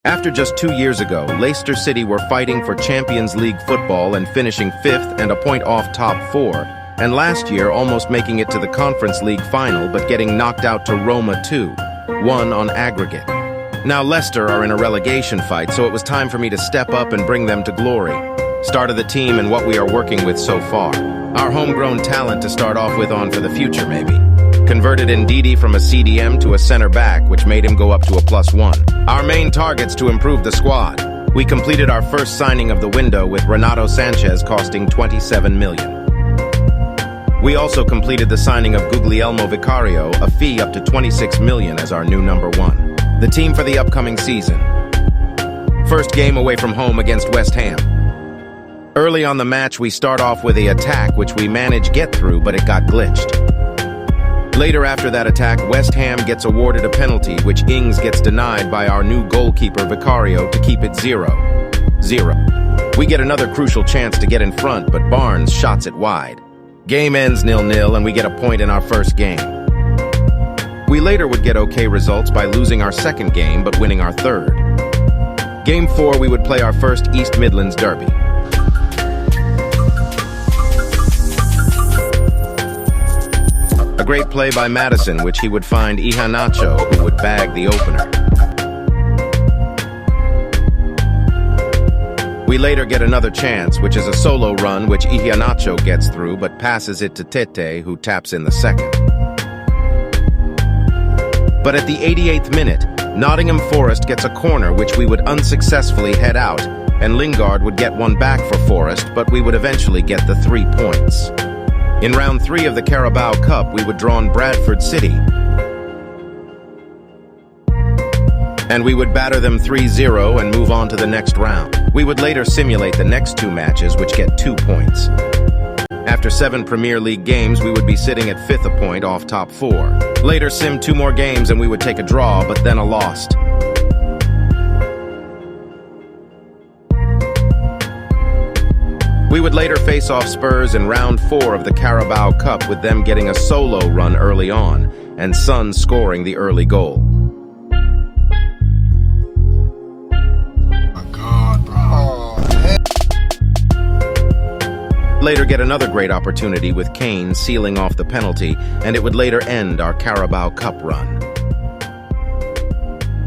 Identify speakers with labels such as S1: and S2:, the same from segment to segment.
S1: After just 2 years ago, Leicester City were fighting for Champions League football and finishing 5th and a point off top 4, and last year almost making it to the Conference League final but getting knocked out to Roma 2-1 on aggregate. Now Leicester are in a relegation fight, so it was time for me to step up and bring them to glory. Start of the team and what we are working with so far. Our homegrown talent to start off with on for the future, maybe. Converted Ndidi from a CDM to a center back, which made him go up to a +1. Our main targets to improve the squad. We completed our first signing of the window with Renato Sanchez costing 27 million. We also completed the signing of Guglielmo Vicario, a fee up to 26 million as our new number 1. The team for the upcoming season. First game away from home against West Ham. Early on the match, we start off with the attack, which we managed get through, but it got glitched. Later after that attack, West Ham gets awarded a penalty, which Ings gets denied by our new goalkeeper Vicario to keep it 0-0. We get another crucial chance to get in front, but Barnes shots it wide. Game ends 0-0 and we get a point in our first game. We later would get okay results by losing our second game, but winning our third. Game 4, we would play our first East Midlands derby. A great play by Madison, which he would find Iheanacho, who would bag the opener. We later get another chance, which is a solo run, which Iheanacho gets through, but passes it to Tete, who taps in the second. But at the 88th minute, Nottingham Forest gets a corner, which we would unsuccessfully head out, and Lingard would get one back for Forest, but we would eventually get the 3 points. In round 3 of the Carabao Cup, we would draw on Bradford City, and we would batter them 3-0 and move on to the next round. We would later simulate the next 2 matches, which get 2 points. After 7 Premier League games, we would be sitting at 5th a point off top 4. Later sim 2 more games and we would take a draw, but then a loss. We would later face off Spurs in round 4 of the Carabao Cup, with them getting a solo run early on, and Son scoring the early goal.
S2: My God, bro.
S1: Later get another great opportunity with Kane sealing off the penalty, and it would later end our Carabao Cup run.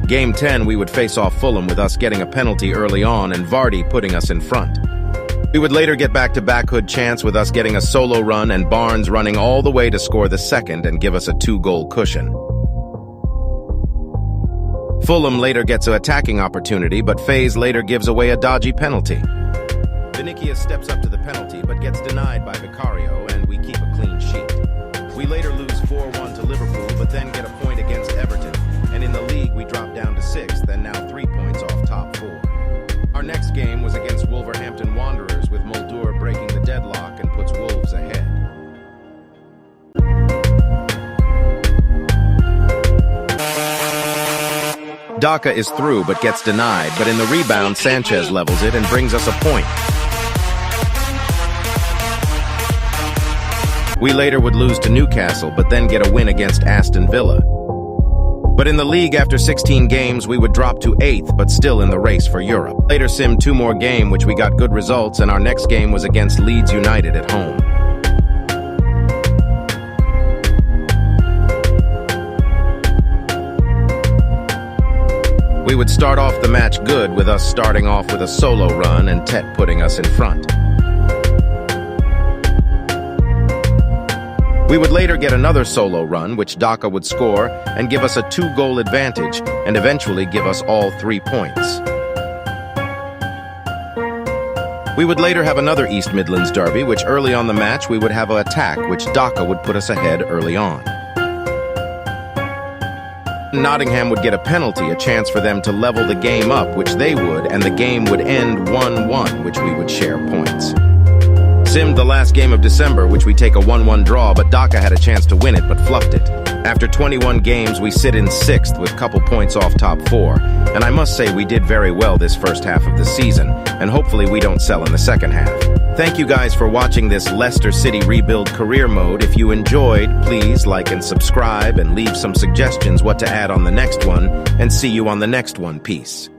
S1: Game 10, we would face off Fulham with us getting a penalty early on and Vardy putting us in front. We would later get back-to-back hood chance with us getting a solo run and Barnes running all the way to score the second and give us a 2-goal cushion. Fulham later gets an attacking opportunity, but Faze later gives away a dodgy penalty. Vinicius steps up to the penalty, but gets denied by Vicario, and we keep a clean sheet. We later lose 4-1 to Liverpool, but then get a point against Everton, and in the league we drop down to 6th and now 3 points off top 4. Our next game was against Wolverhampton Wanderers, with Muldur breaking the deadlock and puts Wolves ahead. Daka is through but gets denied, but in the rebound Sanchez levels it and brings us a point. We later would lose to Newcastle, but then get a win against Aston Villa. But in the league, after 16 games, we would drop to 8th, but still in the race for Europe. Later sim 2 more games, which we got good results, and our next game was against Leeds United at home. We would start off the match good, with us starting off with a solo run and Tet putting us in front. We would later get another solo run, which Daka would score and give us a 2-goal advantage and eventually give us all 3 points. We would later have another East Midlands derby, which early on the match we would have an attack, which Daka would put us ahead early on. Nottingham would get a penalty, a chance for them to level the game up, which they would, and the game would end 1-1, which we would share points. Simmed the last game of December, which we take a 1-1 draw, but Daka had a chance to win it, but fluffed it. After 21 games, we sit in 6th with couple points off top 4, and I must say we did very well this first half of the season, and hopefully we don't sell in the second half. Thank you guys for watching this Leicester City Rebuild Career Mode. If you enjoyed, please like and subscribe and leave some suggestions what to add on the next one, and see you on the next one. Peace.